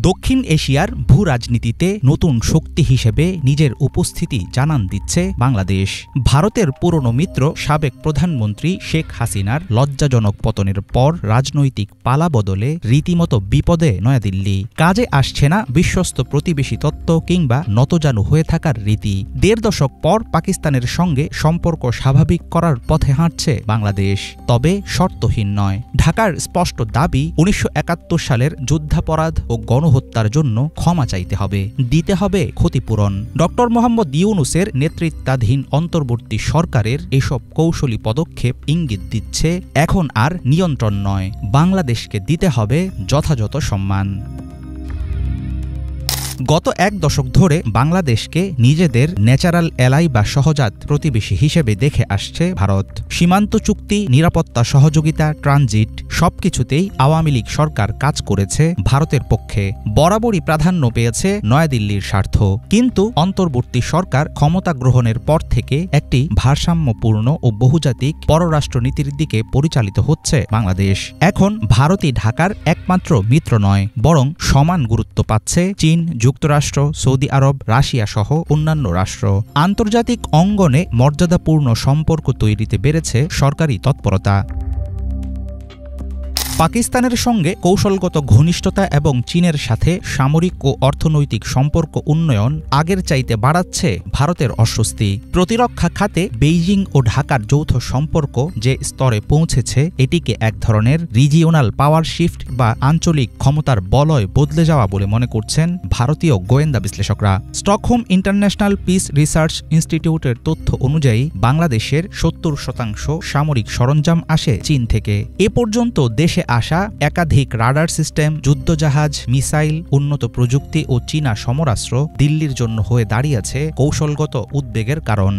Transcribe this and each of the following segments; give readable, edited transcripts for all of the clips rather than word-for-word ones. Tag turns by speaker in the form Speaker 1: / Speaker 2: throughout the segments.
Speaker 1: দক্ষিণ এশিয়ার ভূ রাজনীতিতে নতুন শক্তি হিসেবে নিজের উপস্থিতি জানান দিচ্ছে বাংলাদেশ। ভারতের পুরনো মিত্র সাবেক প্রধানমন্ত্রী শেখ হাসিনার লজ্জাজনক পতনের পর রাজনৈতিক পালাবদলে রীতিমতো বিপদে নয়াদিল্লি। কাজে আসছে না বিশ্বস্ত প্রতিবেশী তত্ত্ব কিংবা নতজানু হয়ে থাকার রীতি। ১.৫ দশক পর পাকিস্তানের সঙ্গে সম্পর্ক স্বাভাবিক করার পথে হাঁটছে বাংলাদেশ, তবে শর্তহীন নয়। ঢাকার স্পষ্ট দাবি, ১৯৭১ সালের যুদ্ধাপরাধ ও গণহত্যার জন্য ক্ষমা চাইতে হবে, দিতে হবে ক্ষতিপূরণ। ড. মোহাম্মদ ইউনূসের নেতৃত্বাধীন অন্তর্বর্তী সরকারের এসব কৌশলী পদক্ষেপ ইঙ্গিত দিচ্ছে এখন আর নিয়ন্ত্রণ নয়, বাংলাদেশকে দিতে হবে যথাযথ সম্মান। গত ১ দশক ধরে বাংলাদেশকে নিজেদের ন্যাচারাল এলাই বা সহজাত প্রতিবেশী হিসেবে দেখে আসছে ভারত। সীমান্ত চুক্তি, নিরাপত্তা সহযোগিতা, ট্রানজিট সবকিছুতেই আওয়ামী লীগ সরকার কাজ করেছে ভারতের পক্ষে। বরাবরই প্রাধান্য পেয়েছে নয়াদিল্লির স্বার্থ। কিন্তু অন্তর্বর্তী সরকার ক্ষমতা গ্রহণের পর থেকে একটি ভারসাম্যপূর্ণ ও বহুজাতিক পররাষ্ট্রনীতির দিকে পরিচালিত হচ্ছে বাংলাদেশ। এখন ভারতই ঢাকার একমাত্র মিত্র নয়, বরং সমান গুরুত্ব পাচ্ছে চীন, যুক্তরাষ্ট্র, সৌদি আরব, রাশিয়া সহ অন্যান্য রাষ্ট্র। আন্তর্জাতিক অঙ্গনে মর্যাদাপূর্ণ সম্পর্ক তৈরিতে বেড়েছে সরকারি তৎপরতা। পাকিস্তানের সঙ্গে কৌশলগত ঘনিষ্ঠতা এবং চীনের সাথে সামরিক ও অর্থনৈতিক সম্পর্ক উন্নয়ন আগের চাইতে বাড়াচ্ছে ভারতের অস্বস্তি। প্রতিরক্ষা খাতে বেইজিং ও ঢাকার যৌথ সম্পর্ক যে স্তরে পৌঁছেছে, এটিকে এক ধরনের রিজিওনাল পাওয়ার শিফট বা আঞ্চলিক ক্ষমতার বলয় বদলে যাওয়া বলে মনে করছেন ভারতীয় গোয়েন্দা বিশ্লেষকরা। স্টকহোম ইন্টারন্যাশনাল পিস রিসার্চ ইনস্টিটিউটের তথ্য অনুযায়ী বাংলাদেশের ৭০% সামরিক সরঞ্জাম আসে চীন থেকে। এ পর্যন্ত দেশে আসা একাধিক রাডার সিস্টেম, যুদ্ধজাহাজ, মিসাইল, উন্নত প্রযুক্তি ও চীনা সমরাস্ত্র দিল্লির জন্য হয়ে দাঁড়িয়েছে কৌশলগত উদ্বেগের কারণ।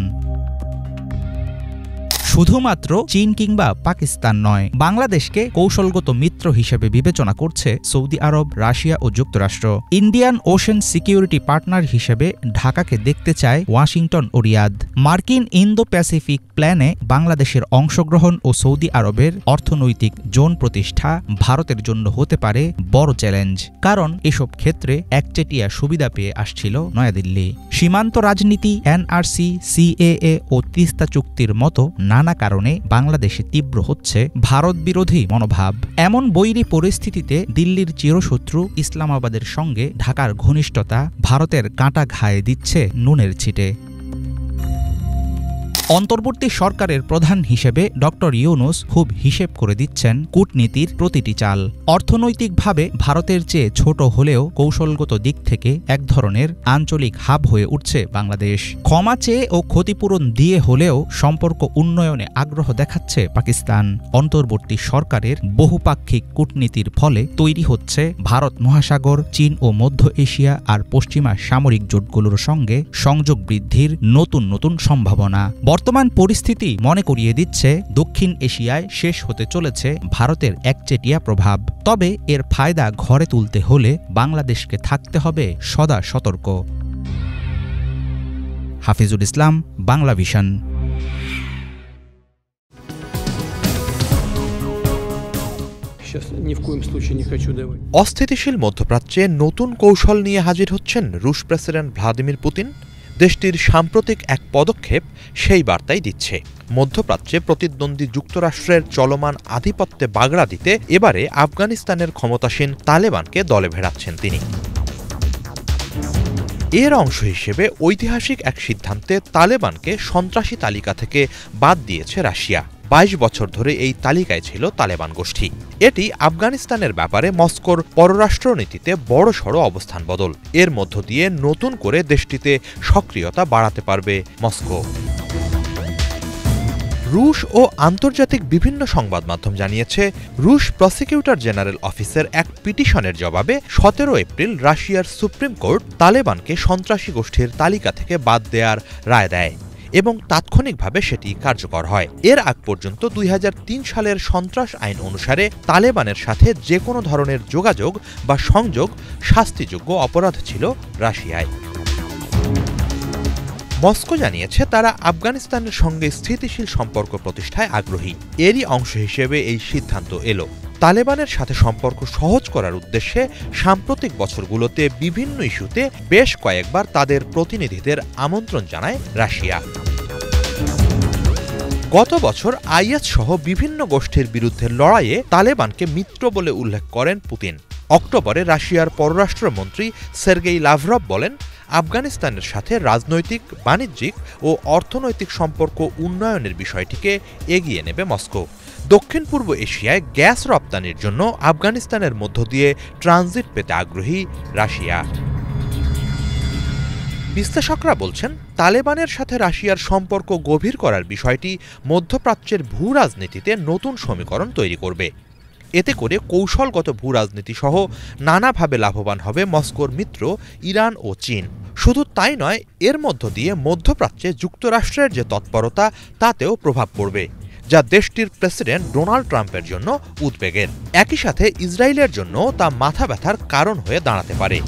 Speaker 1: শুধুমাত্র চীন কিংবা পাকিস্তান নয়, বাংলাদেশকে কৌশলগত মিত্র হিসেবে বিবেচনা করছে সৌদি আরব, রাশিয়া ও যুক্তরাষ্ট্র। ইন্ডিয়ান ওশেন সিকিউরিটি পার্টনার হিসেবে ঢাকাকে দেখতে চায় ওয়াশিংটন ও রিয়াদ। মার্কিন ইন্দো প্যাসিফিক প্ল্যানে বাংলাদেশের অংশগ্রহণ ও সৌদি আরবের অর্থনৈতিক জোন প্রতিষ্ঠা ভারতের জন্য হতে পারে বড় চ্যালেঞ্জ, কারণ এসব ক্ষেত্রে একচেটিয়া সুবিধা পেয়ে আসছিল নয়াদিল্লি। সীমান্ত রাজনীতি, এনআরসি, সিএএ ও তিস্তা চুক্তির মতো নানা কারণে বাংলাদেশে তীব্র হচ্ছে ভারত বিরোধী মনোভাব। এমন বৈরী পরিস্থিতিতে দিল্লির চিরশত্রু ইসলামাবাদের সঙ্গে ঢাকার ঘনিষ্ঠতা ভারতের কাঁটা ঘায়ে দিচ্ছে নুনের ছিটে। অন্তর্বর্তী সরকারের প্রধান হিসেবে ড. ইউনূস খুব হিসেব করে দিচ্ছেন কূটনীতির প্রতিটি চাল। অর্থনৈতিকভাবে ভারতের চেয়ে ছোট হলেও কৌশলগত দিক থেকে এক ধরনের আঞ্চলিক হাব হয়ে উঠছে বাংলাদেশ। ক্ষমা চেয়ে ও ক্ষতিপূরণ দিয়ে হলেও সম্পর্ক উন্নয়নে আগ্রহ দেখাচ্ছে পাকিস্তান। অন্তর্বর্তী সরকারের বহুপাক্ষিক কূটনীতির ফলে তৈরি হচ্ছে ভারত মহাসাগর, চীন ও মধ্য এশিয়া আর পশ্চিমা সামরিক জোটগুলোর সঙ্গে সংযোগ বৃদ্ধির নতুন নতুন সম্ভাবনা। বর্তমান পরিস্থিতি মনে করিয়ে দিচ্ছে দক্ষিণ এশিয়ায় শেষ হতে চলেছে ভারতের একচেটিয়া প্রভাব। তবে এর ফায়দা ঘরে তুলতে হলে বাংলাদেশকে থাকতে হবে সদা সতর্ক। হাফিজুল ইসলাম, বাংলা ভিশন।
Speaker 2: অস্থিতিশীল মধ্যপ্রাচ্যে নতুন কৌশল নিয়ে হাজির হচ্ছেন রুশ প্রেসিডেন্ট ভ্লাদিমির পুতিন। দেশটির সাম্প্রতিক এক পদক্ষেপ সেই বার্তাই দিচ্ছে। মধ্যপ্রাচ্যে প্রতিদ্বন্দ্বী যুক্তরাষ্ট্রের চলমান আধিপত্যে বাগড়া দিতে এবারে আফগানিস্তানের ক্ষমতাসীন তালেবানকে দলে ভেড়াচ্ছেন তিনি। এর অংশ হিসেবে ঐতিহাসিক এক সিদ্ধান্তে তালেবানকে সন্ত্রাসী তালিকা থেকে বাদ দিয়েছে রাশিয়া। ২২ বছর ধরে এই তালিকায় ছিল তালেবান গোষ্ঠী। এটি আফগানিস্তানের ব্যাপারে মস্কোর পররাষ্ট্রনীতিতে বড়সড় অবস্থান বদল। এর মধ্য দিয়ে নতুন করে দেশটিতে সক্রিয়তা বাড়াতে পারবে মস্কো। রুশ ও আন্তর্জাতিক বিভিন্ন সংবাদ মাধ্যম জানিয়েছে, রুশ প্রসিকিউটর জেনারেল অফিসের এক পিটিশনের জবাবে ১৭ এপ্রিল রাশিয়ার সুপ্রিম কোর্ট তালেবানকে সন্ত্রাসী গোষ্ঠীর তালিকা থেকে বাদ দেওয়ার রায় দেয় এবং তাৎক্ষণিকভাবে সেটি কার্যকর হয়। এর আগ পর্যন্ত ২০০৩ সালের সন্ত্রাস আইন অনুসারে তালেবানের সাথে যে কোনো ধরনের যোগাযোগ বা সংযোগ শাস্তিযোগ্য অপরাধ ছিল রাশিয়ায়। মস্কো জানিয়েছে তারা আফগানিস্তানের সঙ্গে স্থিতিশীল সম্পর্ক প্রতিষ্ঠায় আগ্রহী। এরই অংশ হিসেবে এই সিদ্ধান্ত এলো। তালেবানের সাথে সম্পর্ক সহজ করার উদ্দেশ্যে সাম্প্রতিক বছরগুলোতে বিভিন্ন ইস্যুতে বেশ কয়েকবার তাদের প্রতিনিধিদের আমন্ত্রণ জানায় রাশিয়া। গত বছর আইএস সহ বিভিন্ন গোষ্ঠীর বিরুদ্ধে লড়াইয়ে তালেবানকে মিত্র বলে উল্লেখ করেন পুতিন। অক্টোবরে রাশিয়ার পররাষ্ট্রমন্ত্রী সের্গেই লাভরভ বলেন, আফগানিস্তানের সাথে রাজনৈতিক, বাণিজ্যিক ও অর্থনৈতিক সম্পর্ক উন্নয়নের বিষয়টিকে এগিয়ে নেবে মস্কো। দক্ষিণ পূর্ব এশিয়ায় গ্যাস রপ্তানির জন্য আফগানিস্তানের মধ্য দিয়ে ট্রানজিট পেতে আগ্রহী রাশিয়া। বিশ্লেষকরা বলছেন, তালেবানের সাথে রাশিয়ার সম্পর্ক গভীর করার বিষয়টি মধ্যপ্রাচ্যের ভূ রাজনীতিতে নতুন সমীকরণ তৈরি করবে। এতে করে কৌশলগত ভূ রাজনীতি সহ নানাভাবে লাভবান হবে মস্কোর মিত্র ইরান ও চীন। শুধু তাই নয়, এর মধ্য দিয়ে মধ্যপ্রাচ্যে যুক্তরাষ্ট্রের যে তৎপরতা তাতেও প্রভাব পড়বে, যা দেশটির প্রেসিডেন্ট ডোনাল্ড ট্রাম্পের জন্য উদ্বেগের। একই সাথে ইসরায়েলের জন্য তা মাথা ব্যথার কারণ হয়ে দাঁড়াতে পারে।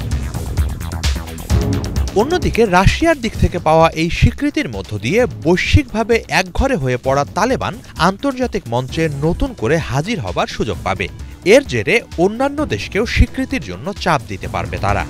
Speaker 2: অন্যদিকে রাশিয়ার দিক থেকে পাওয়া এই স্বীকৃতির মধ্য দিয়ে বৈশ্বিকভাবে একঘরে হয়ে পড়া তালেবান আন্তর্জাতিক মঞ্চে নতুন করে হাজির হবার সুযোগ পাবে। এর জেরে অন্যান্য দেশকেও স্বীকৃতির জন্য চাপ দিতে পারবে তারা।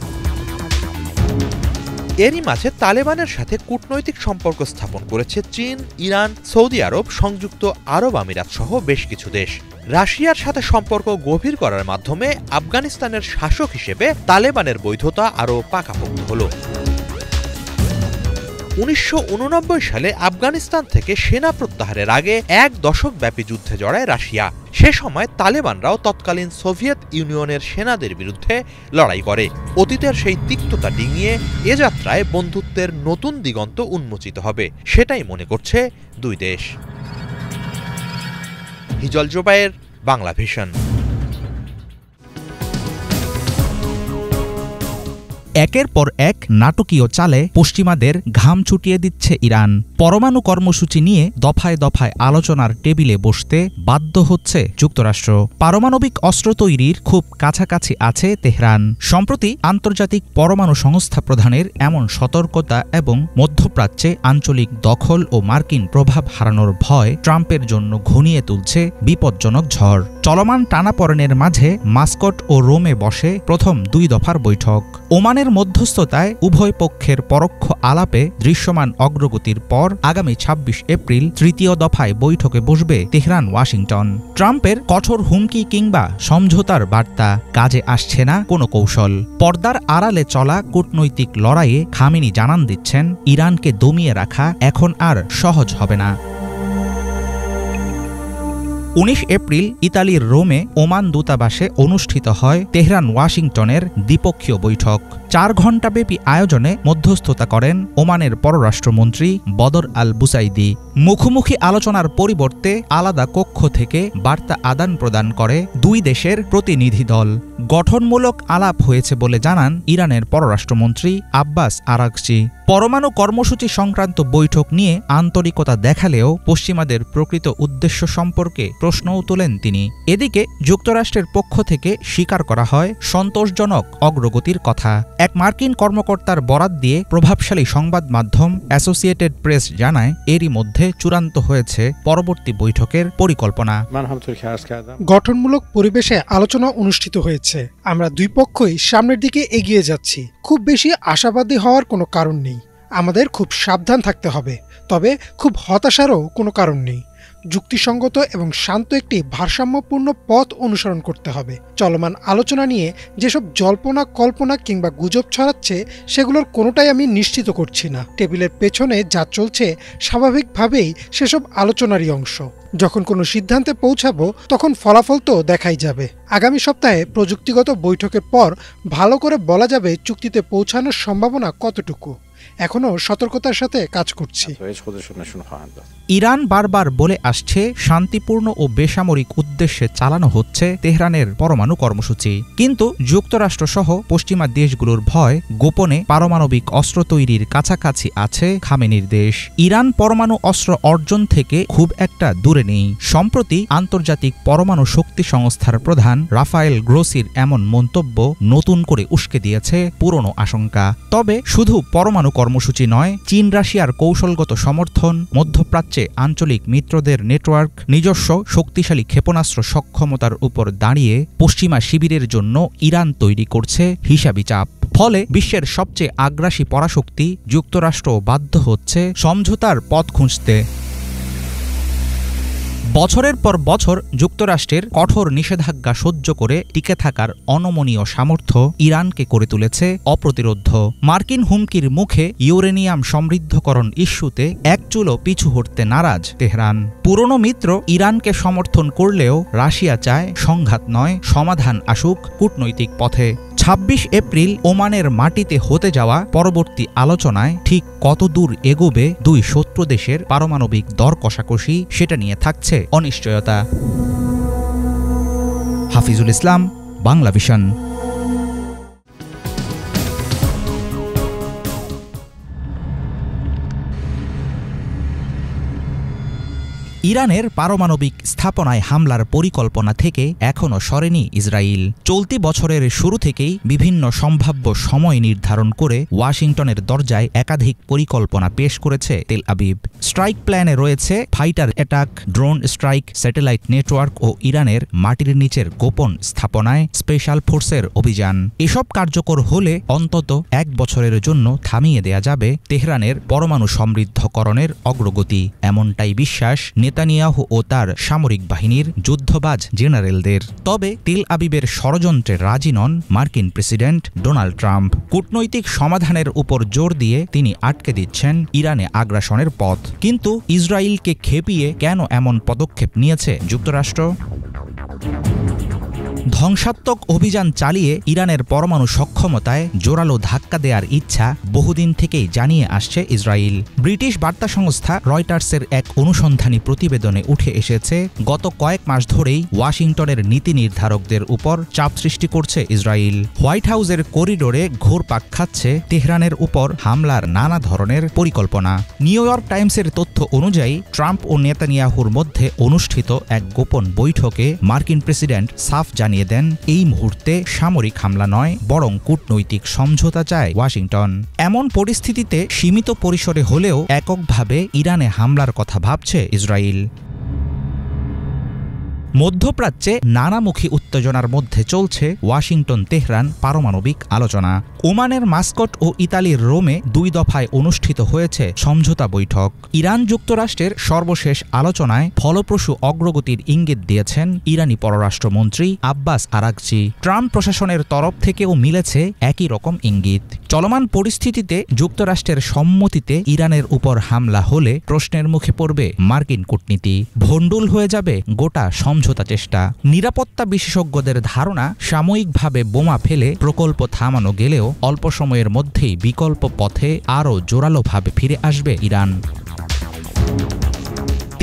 Speaker 2: এরই মাঝে তালেবানের সাথে কূটনৈতিক সম্পর্ক স্থাপন করেছে চীন, ইরান, সৌদি আরব, সংযুক্ত আরব আমিরাত সহ বেশ কিছু দেশ। রাশিয়ার সাথে সম্পর্ক গভীর করার মাধ্যমে আফগানিস্তানের শাসক হিসেবে তালেবানের বৈধতা আরও পাকাপোক্ত হল। 1989 সালে আফগানিস্তান থেকে সেনা প্রত্যাহারের আগে 1 দশকব্যাপী যুদ্ধে জড়ায় রাশিয়া। সে সময় তালেবানরাও তৎকালীন সোভিয়েত ইউনিয়নের সেনাদের বিরুদ্ধে লড়াই করে। অতীতের সেই তিক্ততা ডিঙিয়ে এ যাত্রায় বন্ধুত্বের নতুন দিগন্ত উন্মোচিত হবে, সেটাই মনে করছে দুই দেশ। হিজল জোবায়ের, বাংলা ভিশন।
Speaker 1: একের পর এক নাটকীয় চালে পশ্চিমাদের ঘাম ছুটিয়ে দিচ্ছে ইরান। পরমাণু কর্মসূচি নিয়ে দফায় দফায় আলোচনার টেবিলে বসতে বাধ্য হচ্ছে যুক্তরাষ্ট্র। পারমাণবিক অস্ত্র তৈরির খুব কাছাকাছি আছে তেহরান। সম্প্রতি আন্তর্জাতিক পরমাণু সংস্থা প্রধানের এমন সতর্কতা এবং মধ্যপ্রাচ্যে আঞ্চলিক দখল ও মার্কিন প্রভাব হারানোর ভয় ট্রাম্পের জন্য ঘনিয়ে তুলছে বিপজ্জনক ঝড়। চলমান টানাপড়েনের মাঝে মাস্কট ও রোমে বসে প্রথম 2 দফার বৈঠক। ওমানের মধ্যস্থতায় উভয় পক্ষের পরোক্ষ আলাপে দৃশ্যমান অগ্রগতির পর আগামী 26 এপ্রিল তৃতীয় দফায় বৈঠকে বসবে তেহরান ওয়াশিংটন। ট্রাম্পের কঠোর হুমকি কিংবা সমঝোতার বার্তা কাজে আসছে না কোনো কৌশল। পর্দার আড়ালে চলা কূটনৈতিক লড়াইয়ে খামেনি জানান দিচ্ছেন, ইরানকে দমিয়ে রাখা এখন আর সহজ হবে না। 19 এপ্রিল ইতালির রোমে ওমান দূতাবাসে অনুষ্ঠিত হয় তেহরান ওয়াশিংটনের দ্বিপক্ষীয় বৈঠক। 4 ঘণ্টাব্যাপী আয়োজনে মধ্যস্থতা করেন ওমানের পররাষ্ট্রমন্ত্রী বদর আল বুসাইদি। মুখোমুখি আলোচনার পরিবর্তে আলাদা কক্ষ থেকে বার্তা আদান প্রদান করে 2 দেশের প্রতিনিধি দল। গঠনমূলক আলাপ হয়েছে বলে জানান ইরানের পররাষ্ট্রমন্ত্রী আব্বাস আরাগচি। পরমাণু কর্মসূচি সংক্রান্ত বৈঠক নিয়ে আন্তরিকতা দেখালেও পশ্চিমাদের প্রকৃত উদ্দেশ্য সম্পর্কে প্রশ্নও তোলেন তিনি। এদিকে যুক্তরাষ্ট্রের পক্ষ থেকে স্বীকার করা হয় সন্তোষজনক অগ্রগতির কথা। এক মার্কিন কর্মকর্তার বরাত দিয়ে প্রভাবশালী সংবাদ মাধ্যম অ্যাসোসিয়েটেড প্রেস জানায়, এরই মধ্যে চূড়ান্ত হয়েছে পরবর্তী বৈঠকের পরিকল্পনা।
Speaker 3: গঠনমূলক পরিবেশে আলোচনা অনুষ্ঠিত হয়েছে। আমরা 2 পক্ষই সামনের দিকে এগিয়ে যাচ্ছি। খুব বেশি আশাবাদী হওয়ার কোনো কারণ নেই। আমাদের খুব সাবধান থাকতে হবে, তবে খুব হতাশারও কোনো কারণ নেই। যুক্তিসঙ্গত এবং শান্ত একটি ভারসাম্যপূর্ণ পথ অনুসরণ করতে হবে। চলমান আলোচনা নিয়ে যেসব জল্পনা কল্পনা কিংবা গুজব ছড়াচ্ছে সেগুলোর কোনোটাই আমি নিশ্চিত করছি না। টেবিলের পেছনে যা চলছে স্বাভাবিকভাবেই সেসব আলোচনারই অংশ। যখন কোনো সিদ্ধান্তে পৌঁছাবো তখন ফলাফল তো দেখাই যাবে। আগামী সপ্তাহে প্রযুক্তিগত বৈঠকের পর ভালো করে বলা যাবে চুক্তিতে পৌঁছানোর সম্ভাবনা কতটুকু। এখনও সতর্কতার সাথে কাজ করছি।
Speaker 1: ইরান বারবার বলে আসছে শান্তিপূর্ণ ও বেসামরিক উদ্দেশ্যে চালানো হচ্ছে তেহরানের পরমাণু কর্মসূচি। কিন্তু যুক্তরাষ্ট্রসহ পশ্চিমা দেশগুলোর ভয় গোপনে পারমাণবিক অস্ত্র তৈরির কাছাকাছি আছে খামেনির দেশ। ইরান পরমাণু অস্ত্র অর্জন থেকে খুব একটা দূরে নেই। সম্প্রতি আন্তর্জাতিক পরমাণু শক্তি সংস্থার প্রধান রাফায়েল গ্রোসির এমন মন্তব্য নতুন করে উস্কে দিয়েছে পুরনো আশঙ্কা। তবে শুধু পরমাণু পরমাণু কর্মসূচি নয়, চীন রাশিয়ার কৌশলগত সমর্থন, মধ্যপ্রাচ্যে আঞ্চলিক মিত্রদের নেটওয়ার্ক, নিজস্ব শক্তিশালী ক্ষেপণাস্ত্র সক্ষমতার উপর দাঁড়িয়ে পশ্চিমা শিবিরের জন্য ইরান তৈরি করছে হিসাবি চাপ। ফলে বিশ্বের সবচেয়ে আগ্রাসী পরাশক্তি যুক্তরাষ্ট্র বাধ্য হচ্ছে সমঝোতার পথ খুঁজতে। বছরের পর বছর যুক্তরাষ্ট্রের কঠোর নিষেধাজ্ঞা সহ্য করে টিকে থাকার অনমনীয় সামর্থ্য ইরানকে করে তুলেছে অপ্রতিরোধ্য। মার্কিন হুমকির মুখে ইউরেনিয়াম সমৃদ্ধকরণ ইস্যুতে এক চুলও পিছু হটতে নারাজ তেহরান। পুরনো মিত্র ইরানকে সমর্থন করলেও রাশিয়া চায় সংঘাত নয়, সমাধান আসুক কূটনৈতিক পথে। ২৬ এপ্রিল ওমানের মাটিতে হতে যাওয়া পরবর্তী আলোচনায় ঠিক কত দূর এগোবে দুই শত্রু দেশের পারমাণবিক দর কষাকষি, সেটা নিয়ে থাকছে অনিশ্চয়তা। হাফিজুল ইসলাম, বাংলা ভিশন। ইরানের পারমাণবিক স্থাপনায় হামলার পরিকল্পনা থেকে এখনও সরেনি ইসরায়েল। চলতি বছরের শুরু থেকেই বিভিন্ন সম্ভাব্য সময় নির্ধারণ করে ওয়াশিংটনের দরজায় একাধিক পরিকল্পনা পেশ করেছে তেল আবিব। স্ট্রাইক প্ল্যানে রয়েছে fighter attack, drone strike, satellite network ও ইরানের মাটির নিচের গোপন স্থাপনায় স্পেশাল ফোর্সের অভিযান। এসব কার্যকর হলে অন্তত ১ বছরের জন্য থামিয়ে দেয়া যাবে তেহরানের পরমাণু সমৃদ্ধকরণের অগ্রগতি, এমনটাই বিশ্বাস নেতানিয়াহু ও তার সামরিক বাহিনীর যুদ্ধবাজ জেনারেলদের। তবে তেল আবিবের ষড়যন্ত্রে রাজি নন মার্কিন প্রেসিডেন্ট ডোনাল্ড ট্রাম্প। কূটনৈতিক সমাধানের উপর জোর দিয়ে তিনি আটকে দিচ্ছেন ইরানে আগ্রাসনের পথ। কিন্তু ইসরায়েলকে খেপিয়ে কেন এমন পদক্ষেপ নিয়েছে যুক্তরাষ্ট্র? ধ্বংসাত্মক অভিযান চালিয়ে ইরানের পরমাণু সক্ষমতায় জোরালো ধাক্কা দেওয়ার ইচ্ছা বহুদিন থেকেই জানিয়ে আসছে ইসরায়েল। ব্রিটিশ বার্তা সংস্থা রয়টার্সের এক অনুসন্ধানী প্রতিবেদনে উঠে এসেছে, গত কয়েক মাস ধরেই ওয়াশিংটনের নীতি নির্ধারকদের উপর চাপ সৃষ্টি করছে ইসরায়েল। হোয়াইট হাউসের করিডোরে ঘুরপাক খাচ্ছে তেহরানের উপর হামলার নানা ধরনের পরিকল্পনা। নিউ ইয়র্ক টাইমসের তথ্য অনুযায়ী ট্রাম্প ও নেতানিয়াহুর মধ্যে অনুষ্ঠিত এক গোপন বৈঠকে মার্কিন প্রেসিডেন্ট সাফ জানিয়ে দেন এই মুহূর্তে সামরিক হামলা নয়, বরং কূটনৈতিক সমঝোতা চায় ওয়াশিংটন। এমন পরিস্থিতিতে সীমিত পরিসরে হলেও এককভাবে ইরানে হামলার কথা ভাবছে ইসরায়েল। মধ্যপ্রাচ্যে নানামুখী উত্তেজনার মধ্যে চলছে ওয়াশিংটন তেহরান পারমাণবিক আলোচনা। ওমানের মাস্কট ও ইতালির রোমে 2 দফায় অনুষ্ঠিত হয়েছে সমঝোতা বৈঠক। ইরান যুক্তরাষ্ট্রের সর্বশেষ আলোচনায় ফলপ্রসূ অগ্রগতির ইঙ্গিত দিয়েছেন ইরানি পররাষ্ট্রমন্ত্রী আব্বাস আরাগচি। ট্রাম্প প্রশাসনের তরফ থেকেও মিলেছে একই রকম ইঙ্গিত। চলমান পরিস্থিতিতে যুক্তরাষ্ট্রের সম্মতিতে ইরানের উপর হামলা হলে প্রশ্নের মুখে পড়বে মার্কিন কূটনীতি, ভণ্ডুল হয়ে যাবে গোটা সমঝোতা চেষ্টা। নিরাপত্তা বিশেষজ্ঞদের ধারণা, সাময়িকভাবে বোমা ফেলে প্রকল্প থামানো গেলেও অল্প সময়ের মধ্যেই বিকল্প পথে আরও জোরালোভাবে ফিরে আসবে ইরান।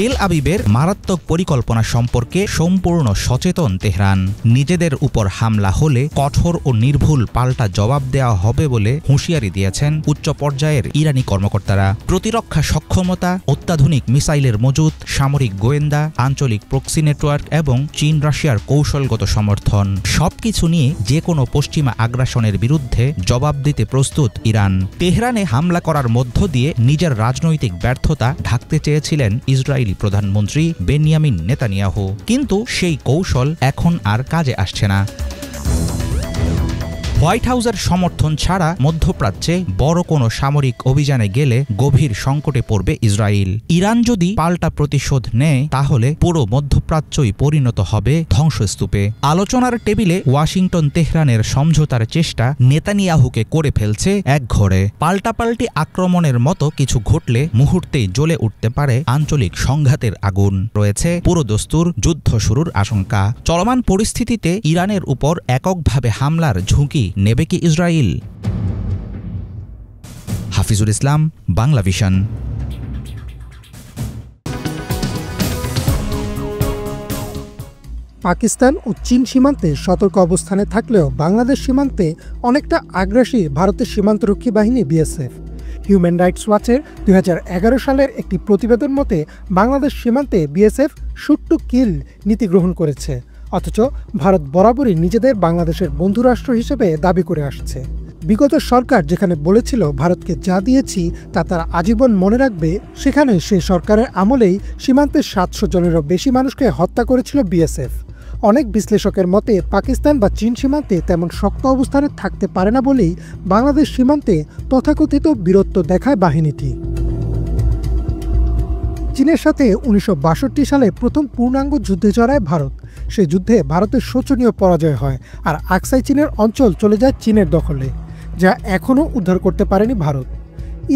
Speaker 1: তেল আবিবের মারাত্মক পরিকল্পনা সম্পর্কে সম্পূর্ণ সচেতন তেহরান। নিজেদের উপর হামলা হলে কঠোর ও নির্ভুল পাল্টা জবাব দেওয়া হবে বলে হুঁশিয়ারি দিয়েছেন উচ্চ পর্যায়ের ইরানি কর্মকর্তারা। প্রতিরক্ষা সক্ষমতা, অত্যাধুনিক মিসাইলের মজুত, সামরিক গোয়েন্দা, আঞ্চলিক প্রক্সি নেটওয়ার্ক এবং চীন রাশিয়ার কৌশলগত সমর্থন, সবকিছু নিয়ে যে কোনো পশ্চিমা আগ্রাসনের বিরুদ্ধে জবাব দিতে প্রস্তুত ইরান। তেহরানে হামলা করার মধ্য দিয়ে নিজের রাজনৈতিক ব্যর্থতা ঢাকতে চেয়েছিলেন ইসরায়েল প্রধানমন্ত্রী বেনিয়ামিন নেতানিয়াহু, কিন্তু সেই কৌশল এখন আর কাজে আসছে না। হোয়াইট হাউসের সমর্থন ছাড়া মধ্যপ্রাচ্যে বড় কোনো সামরিক অভিযানে গেলে গভীর সংকটে পড়বে ইসরায়েল। ইরান যদি পাল্টা প্রতিশোধ নেয় তাহলে পুরো মধ্যপ্রাচ্যই পরিণত হবে ধ্বংসস্তূপে। আলোচনার টেবিলে ওয়াশিংটন তেহরানের সমঝোতার চেষ্টা নেতানিয়াহুকে করে ফেলছে একঘরে। পাল্টাপাল্টি আক্রমণের মতো কিছু ঘটলে মুহূর্তেই জ্বলে উঠতে পারে আঞ্চলিক সংঘাতের আগুন। রয়েছে পুরোদস্তুর যুদ্ধ শুরুর আশঙ্কা। চলমান পরিস্থিতিতে ইরানের উপর এককভাবে হামলার ঝুঁকি নেবে কি ইসরায়েল? হাফিজুল ইসলাম, বাংলা ভিশন।
Speaker 3: পাকিস্তান ও চীন সীমান্তে সতর্ক অবস্থানে থাকলেও বাংলাদেশ সীমান্তে অনেকটা আগ্রাসী ভারতের সীমান্তরক্ষী বাহিনী বিএসএফ। হিউম্যান রাইটস ওয়াচের 2011 সালের একটি প্রতিবেদন মতে বাংলাদেশ সীমান্তে বিএসএফ শুট টু কিল নীতি গ্রহণ করেছে, অথচ ভারত বরাবরই নিজেদের বাংলাদেশের বন্ধুরাষ্ট্র হিসেবে দাবি করে আসছে। বিগত সরকার যেখানে বলেছিল ভারতকে যা দিয়েছি তা তারা আজীবন মনে রাখবে, সেখানে সেই সরকারের আমলেই সীমান্তে 700 জনেরও বেশি মানুষকে হত্যা করেছিল বিএসএফ। অনেক বিশ্লেষকের মতে পাকিস্তান বা চীন সীমান্তে তেমন শক্ত অবস্থানে থাকতে পারে না বলেই বাংলাদেশ সীমান্তে তথাকথিত বীরত্ব দেখায় বাহিনীটি। চীনের সাথে 1962 সালে প্রথম পূর্ণাঙ্গ যুদ্ধে জড়ায় ভারত। সেই যুদ্ধে ভারতের শোচনীয় পরাজয় হয়, আর আকসাই চীনের অঞ্চল চলে যায় চীনের দখলে, যা এখনও উদ্ধার করতে পারেনি ভারত।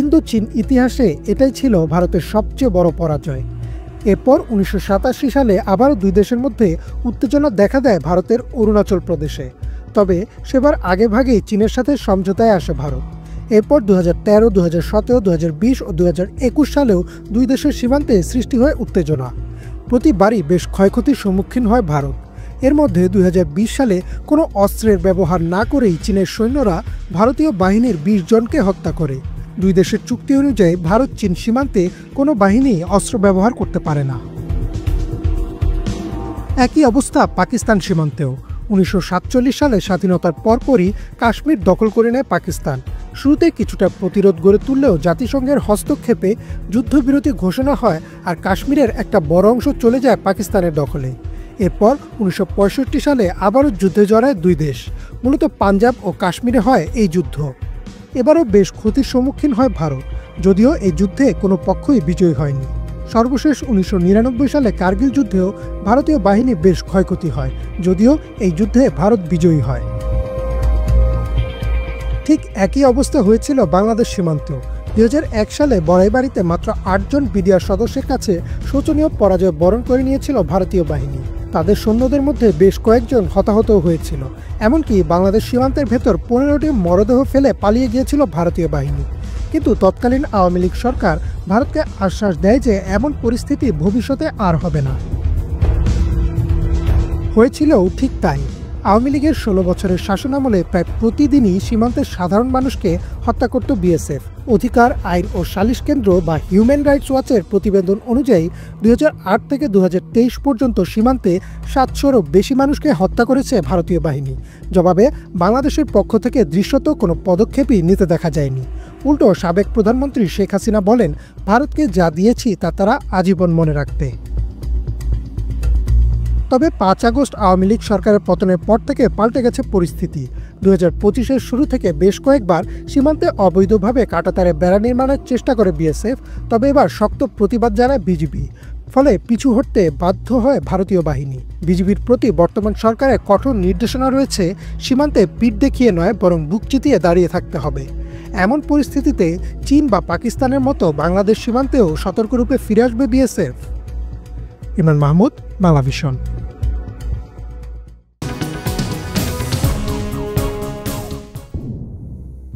Speaker 3: ইন্দো চীন ইতিহাসে এটাই ছিল ভারতের সবচেয়ে বড় পরাজয়। এরপর 1987 সালে আবারও দুই দেশের মধ্যে উত্তেজনা দেখা দেয় ভারতের অরুণাচল প্রদেশে। তবে সেবার আগেভাগেই চীনের সাথে সমঝোতায় আসে ভারত। এরপর 2013, 2017, 2020 ও 2021 সালেও দুই দেশের সীমান্তে সৃষ্টি হয় উত্তেজনা। প্রতিবারই বেশ ক্ষয়ক্ষতির সম্মুখীন হয় ভারত। এর মধ্যে 2020 সালে কোনো অস্ত্রের ব্যবহার না করেই চীনের সৈন্যরা ভারতীয় বাহিনীর 20 জনকে হত্যা করে। দুই দেশের চুক্তি অনুযায়ী ভারত চীন সীমান্তে কোনো বাহিনী অস্ত্র ব্যবহার করতে পারে না। একই অবস্থা পাকিস্তান সীমান্তেও। 1947 সালে স্বাধীনতার পরপরই কাশ্মীর দখল করে নেয় পাকিস্তান। শুরুতে কিছুটা প্রতিরোধ গড়ে তুললেও জাতিসংঘের হস্তক্ষেপে যুদ্ধবিরতি ঘোষণা হয়, আর কাশ্মীরের একটা বড় অংশ চলে যায় পাকিস্তানের দখলে। এরপর 1965 সালে আবারও যুদ্ধে জড়ায় দুই দেশ। মূলত পাঞ্জাব ও কাশ্মীরে হয় এই যুদ্ধ। এবারও বেশ ক্ষতির সম্মুখীন হয় ভারত, যদিও এই যুদ্ধে কোনো পক্ষই বিজয়ী হয়নি। সর্বশেষ 1999 সালে কার্গিল যুদ্ধেও ভারতীয় বাহিনী বেশ ক্ষয়ক্ষতি হয়, যদিও এই যুদ্ধে ভারত বিজয়ী হয়। ঠিক একই অবস্থা হয়েছিল বাংলাদেশ সীমান্তেও। 2001 সালে বড়াইবাড়িতে মাত্র 8 জন বিডিআর সদস্যের কাছে শোচনীয় পরাজয় বরণ করে নিয়েছিল ভারতীয় বাহিনী। তাদের সৈন্যদের মধ্যে বেশ কয়েকজন হতাহতও হয়েছিল। এমনকি বাংলাদেশ সীমান্তের ভেতর 15টি মরদেহ ফেলে পালিয়ে গিয়েছিল ভারতীয় বাহিনী। কিন্তু তৎকালীন আওয়ামী লীগ সরকার ভারতকে আশ্বাস দেয় যে এমন পরিস্থিতি ভবিষ্যতে আর হবে না। হয়েছিলও ঠিক তাই। আওয়ামী লীগের 16 বছরের শাসনামলে প্রায় প্রতিদিনই সীমান্তের সাধারণ মানুষকে হত্যা করত বিএসএফ। অধিকার আইন ও সালিশ কেন্দ্র বা হিউম্যান রাইটস ওয়াচের প্রতিবেদন অনুযায়ী 2008 থেকে 2023 পর্যন্ত সীমান্তে 700-রও বেশি মানুষকে হত্যা করেছে ভারতীয় বাহিনী। জবাবে বাংলাদেশের পক্ষ থেকে দৃশ্যত কোনো পদক্ষেপই নিতে দেখা যায়নি। উল্টো সাবেক প্রধানমন্ত্রী শেখ হাসিনা বলেন, ভারতকে যা দিয়েছি তা তারা আজীবন মনে রাখবে। তবে 5 আগস্ট আওয়ামী লীগ সরকারের পতনের পর থেকে পাল্টে গেছে পরিস্থিতি। 2025-এর শুরু থেকে বেশ কয়েকবার সীমান্তে অবৈধভাবে কাঁটাতারে বেড়া নির্মাণের চেষ্টা করে বিএসএফ, তবে এবার শক্ত প্রতিবাদ জানায় বিজিবি। ফলে পিছু হটতে বাধ্য হয় ভারতীয় বাহিনী। বিজিবির প্রতি বর্তমান সরকারের কঠোর নির্দেশনা রয়েছে, সীমান্তে পিঠ দেখিয়ে নয় বরং বুক চিতিয়ে দাঁড়িয়ে থাকতে হবে। এমন পরিস্থিতিতে চীন বা পাকিস্তানের মতো বাংলাদেশ সীমান্তেও সতর্করূপে ফিরে আসবে বিএসএফ। ইমরান মাহমুদ, বাংলাভিশন।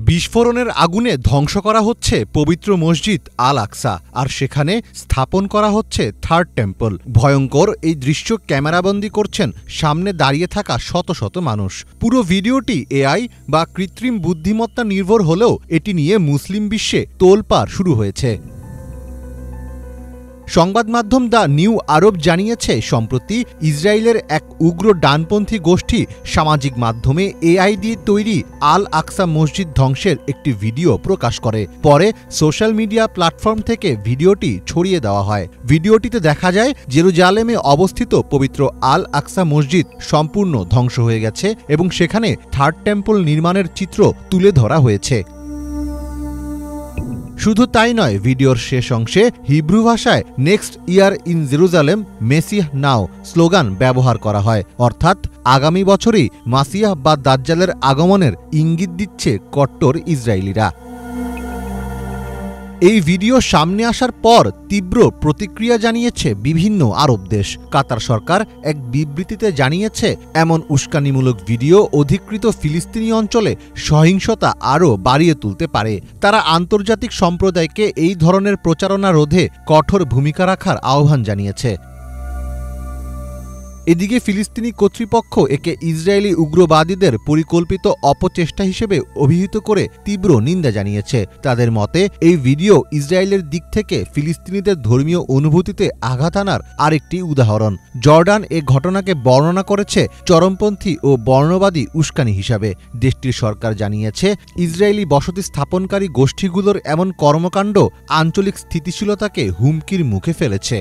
Speaker 2: বিস্ফোরণের আগুনে ধ্বংস করা হচ্ছে পবিত্র মসজিদ আল আকসা, আর সেখানে স্থাপন করা হচ্ছে থার্ড টেম্পল। ভয়ঙ্কর এই দৃশ্য ক্যামেরাবন্দি করছেন সামনে দাঁড়িয়ে থাকা শত শত মানুষ। পুরো ভিডিওটি এআই বা কৃত্রিম বুদ্ধিমত্তা নির্ভর হলেও এটি নিয়ে মুসলিম বিশ্বে তোলপাড় শুরু হয়েছে। সংবাদ মাধ্যম দ্য নিউ আরব জানিয়েছে, সম্প্রতি ইসরায়েলের এক উগ্র ডানপন্থী গোষ্ঠী সামাজিক মাধ্যমে এআই দিয়ে তৈরি আল আকসা মসজিদ ধ্বংসের একটি ভিডিও প্রকাশ করে। পরে সোশ্যাল মিডিয়া প্ল্যাটফর্ম থেকে ভিডিওটি ছড়িয়ে দেওয়া হয়। ভিডিওটিতে দেখা যায় জেরুজালেমে অবস্থিত পবিত্র আল আকসা মসজিদ সম্পূর্ণ ধ্বংস হয়ে গেছে এবং সেখানে থার্ড টেম্পল নির্মাণের চিত্র তুলে ধরা হয়েছে। শুধু তাই নয়, ভিডিওর শেষ অংশে হিব্রু ভাষায় next year in Jerusalem Messiah now slogan ব্যবহার করা হয়, অর্থাৎ আগামী বছরই মাসিয়াহ বা দাজ্জালের আগমনের ইঙ্গিত দিচ্ছে কট্টর ইসরায়েলিরা। এই ভিডিও সামনে আসার পর তীব্র প্রতিক্রিয়া জানিয়েছে বিভিন্ন আরব দেশ। কাতার সরকার এক বিবৃতিতে জানিয়েছে, এমন উস্কানিমূলক ভিডিও অধিকৃত ফিলিস্তিনি অঞ্চলে সহিংসতা আরও বাড়িয়ে তুলতে পারে। তারা আন্তর্জাতিক সম্প্রদায়কে এই ধরনের প্রচারণা রোধে কঠোর ভূমিকা রাখার আহ্বান জানিয়েছে।
Speaker 4: এদিকে ফিলিস্তিনি কর্তৃপক্ষ একে ইসরায়েলি উগ্রবাদীদের পরিকল্পিত অপচেষ্টা হিসেবে অভিহিত করে তীব্র নিন্দা জানিয়েছে। তাদের মতে এই ভিডিও ইসরায়েলের দিক থেকে ফিলিস্তিনিদের ধর্মীয় অনুভূতিতে আঘাত আনার আরেকটি উদাহরণ। জর্ডান এ ঘটনাকে বর্ণনা করেছে চরমপন্থী ও বর্ণবাদী উস্কানি হিসাবে। দেশটির সরকার জানিয়েছে ইসরায়েলি বসতি স্থাপনকারী গোষ্ঠীগুলোর এমন কর্মকাণ্ড আঞ্চলিক স্থিতিশীলতাকে হুমকির মুখে ফেলেছে।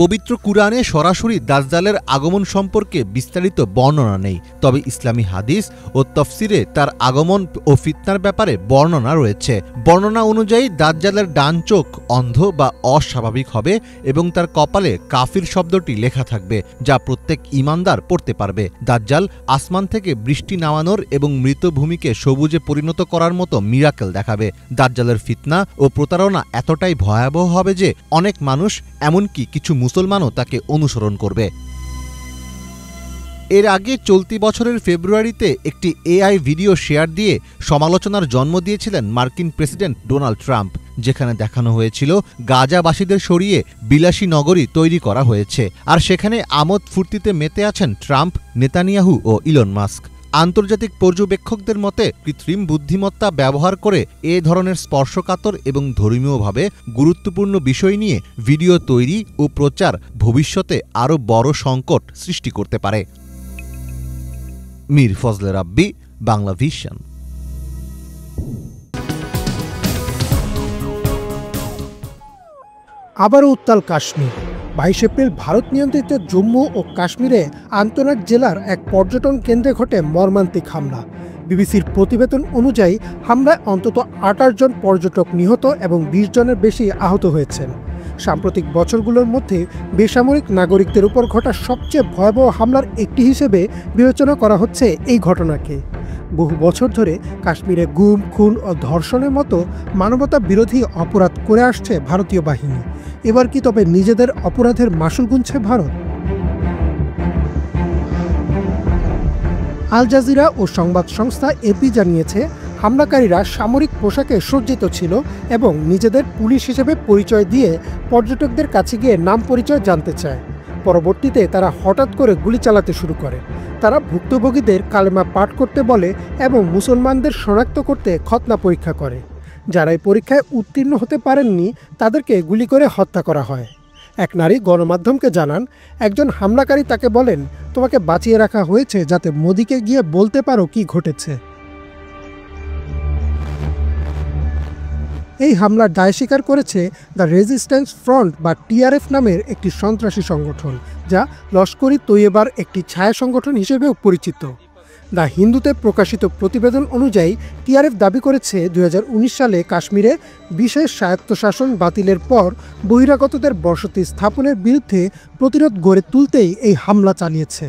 Speaker 4: পবিত্র কুরআনে সরাসরি দাজ্জালের আগমন সম্পর্কে বিস্তারিত বর্ণনা নেই, তবে ইসলামী হাদিস ও তফসিরে তার আগমন ও ফিতনার ব্যাপারে বর্ণনা রয়েছে। বর্ণনা অনুযায়ী দাজ্জালের ডান চোখ অন্ধ বা অস্বাভাবিক হবে এবং তার কপালে কাফির শব্দটি লেখা থাকবে, যা প্রত্যেক ঈমানদার পড়তে পারবে। দাজ্জাল আসমান থেকে বৃষ্টি নামানোর এবং মৃত ভূমিকে সবুজে পরিণত করার মতো মিরাকেল দেখাবে। দাজ্জালের ফিতনা ও প্রতারণা এতটাই ভয়াবহ হবে যে অনেক মানুষ, এমনকি কিছু মুসলমানও তাকে অনুসরণ করবে। এর আগে চলতি বছরের ফেব্রুয়ারিতে একটি এআই ভিডিও শেয়ার দিয়ে সমালোচনার জন্ম দিয়েছিলেন মার্কিন প্রেসিডেন্ট ডোনাল্ড ট্রাম্প, যেখানে দেখানো হয়েছিল গাজাবাসীদের সরিয়ে বিলাসী নগরী তৈরি করা হয়েছে, আর সেখানে আমোদ ফুর্তিতে মেতে আছেন ট্রাম্প, নেতানিয়াহু ও ইলন মাস্ক। আন্তর্জাতিক পর্যবেক্ষকদের মতে কৃত্রিম বুদ্ধিমত্তা ব্যবহার করে এ ধরনের স্পর্শকাতর এবং ধর্মীয়ভাবে গুরুত্বপূর্ণ বিষয় নিয়ে ভিডিও তৈরি ও প্রচার ভবিষ্যতে আরও বড় সংকট সৃষ্টি করতে পারে। মীর ফজলে রাব্বি, বাংলা ভিশন।
Speaker 3: আবারও উত্তাল কাশ্মীর। 22 এপ্রিল ভারত নিয়ন্ত্রিত জম্মু ও কাশ্মীরে আন্তনাগ জেলার এক পর্যটন কেন্দ্রে ঘটে মর্মান্তিক হামলা। বিবিসির প্রতিবেদন অনুযায়ী হামলায় অন্তত 28 জন পর্যটক নিহত এবং 20 জনের বেশি আহত হয়েছেন। সাম্প্রতিক বছরগুলোর মধ্যে বেসামরিক নাগরিকদের উপর ঘটা সবচেয়ে ভয়াবহ হামলার একটি হিসেবে বিবেচনা করা হচ্ছে এই ঘটনাকে। বহু বছর ধরে কাশ্মীরে গুম, খুন ও ধর্ষণের মতো মানবতা বিরোধী অপরাধ করে আসছে ভারতীয় বাহিনী। এবার কি তবে নিজেদের অপরাধের মাসুল গুনছে ভারত? আল জাজিরা ও সংবাদ সংস্থা এপি জানিয়েছে, হামলাকারীরা সামরিক পোশাকে সজ্জিত ছিল এবং নিজেদের পুলিশ হিসেবে পরিচয় দিয়ে পর্যটকদের কাছে গিয়ে নাম পরিচয় জানতে চায়। পরবর্তীতে তারা হঠাৎ করে গুলি চালাতে শুরু করে। তারা ভুক্তভোগীদের কালেমা পাঠ করতে বলে এবং মুসলমানদের শনাক্ত করতে খতনা পরীক্ষা করে। যারা এই পরীক্ষায় উত্তীর্ণ হতে পারেননি তাদেরকে গুলি করে হত্যা করা হয়। এক নারী গণমাধ্যমকে জানান, একজন হামলাকারী তাকে বলেন, তোমাকে বাঁচিয়ে রাখা হয়েছে যাতে মোদিকে গিয়ে বলতে পারো কি ঘটেছে। এই হামলার দায় স্বীকার করেছে দ্য রেজিস্ট্যান্স ফ্রন্ট বা টিআরএফ নামের একটি সন্ত্রাসী সংগঠন, যা লস্কর ই তৈয়বার একটি ছায়া সংগঠন হিসেবেও পরিচিত। দ্য হিন্দুতে প্রকাশিত প্রতিবেদন অনুযায়ী টিআরএফ দাবি করেছে 2019 সালে কাশ্মীরে বিশেষ স্বায়ত্তশাসন বাতিলের পর বহিরাগতদের বসতি স্থাপনের বিরুদ্ধে প্রতিরোধ গড়ে তুলতেই এই হামলা চালিয়েছে।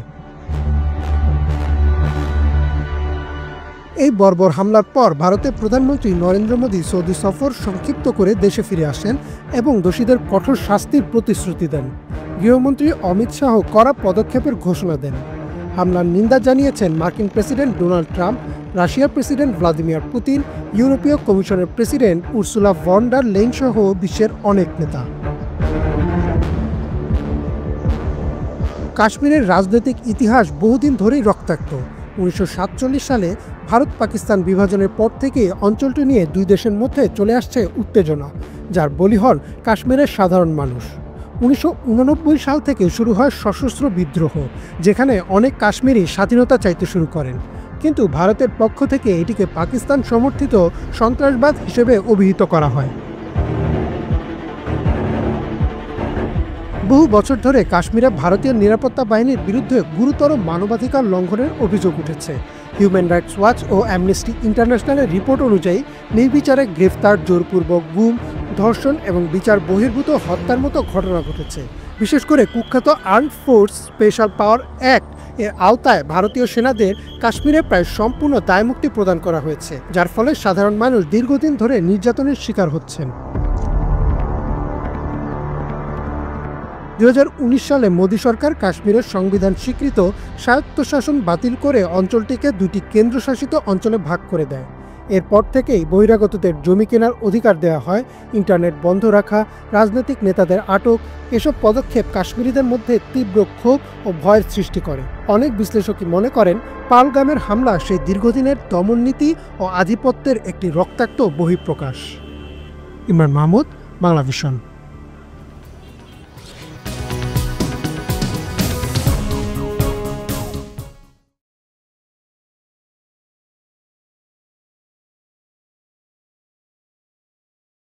Speaker 3: এই বর্বর হামলার পর ভারতের প্রধানমন্ত্রী নরেন্দ্র মোদী সৌদি সফর সংক্ষিপ্ত করে দেশে ফিরে আসেন এবং দোষীদের কঠোর শাস্তির প্রতিশ্রুতি দেন। গৃহমন্ত্রী অমিত শাহ কড়া পদক্ষেপের ঘোষণা দেন। হামলার নিন্দা জানিয়েছেন মার্কিন প্রেসিডেন্ট ডোনাল্ড ট্রাম্প, রাশিয়ার প্রেসিডেন্ট ভ্লাদিমির পুতিন, ইউরোপীয় কমিশনের president Ursula von der Leyen সহ বিশ্বের অনেক নেতা। কাশ্মীরের রাজনৈতিক ইতিহাস বহুদিন ধরেই রক্তাক্ত। 1947 সালে ভারত পাকিস্তান বিভাজনের পর থেকে অঞ্চলটি নিয়ে দুই দেশের মধ্যে চলে আসছে উত্তেজনা, যার বলি হন কাশ্মীরের সাধারণ মানুষ। 1989 সাল থেকে শুরু হয় সশস্ত্র বিদ্রোহ, যেখানে অনেক কাশ্মীরি স্বাধীনতা চাইতে শুরু করেন, কিন্তু ভারতের পক্ষ থেকে এটিকে পাকিস্তান সমর্থিত সন্ত্রাসবাদ হিসেবে অভিহিত করা হয়। বহু বছর ধরে কাশ্মীরে ভারতীয় নিরাপত্তা বাহিনীর বিরুদ্ধে গুরুতর মানবাধিকার লঙ্ঘনের অভিযোগ উঠেছে। হিউম্যান রাইটস ওয়াচ ও অ্যামনেস্টি ইন্টারন্যাশনালের রিপোর্ট অনুযায়ী নির্বিচারে গ্রেফতার, জোরপূর্বক গুম, ধর্ষণ এবং বিচার বহির্ভূত হত্যার মতো ঘটনা ঘটেছে। বিশেষ করে কুখ্যাত আর্মড ফোর্স স্পেশাল পাওয়ার অ্যাক্ট এর আওতায় ভারতীয় সেনাদের কাশ্মীরে প্রায় সম্পূর্ণ দায়মুক্তি প্রদান করা হয়েছে, যার ফলে সাধারণ মানুষ দীর্ঘদিন ধরে নির্যাতনের শিকার হচ্ছেন। 2019 সালে মোদী সরকার কাশ্মীরের সংবিধান স্বীকৃত স্বায়ত্তশাসন বাতিল করে অঞ্চলটিকে দুটি কেন্দ্রশাসিত অঞ্চলে ভাগ করে দেয়। এরপর থেকেই বহিরাগতদের জমি কেনার অধিকার দেওয়া হয়, ইন্টারনেট বন্ধ রাখা, রাজনৈতিক নেতাদের আটক, এসব পদক্ষেপ কাশ্মীরিদের মধ্যে তীব্র ক্ষোভ ও ভয়ের সৃষ্টি করে। অনেক বিশ্লেষকই মনে করেন পাহলগামের হামলা সেই দীর্ঘদিনের দমননীতি ও আধিপত্যের একটি রক্তাক্ত বহিঃপ্রকাশ। ইমরান মাহমুদ, বাংলা ভিশন।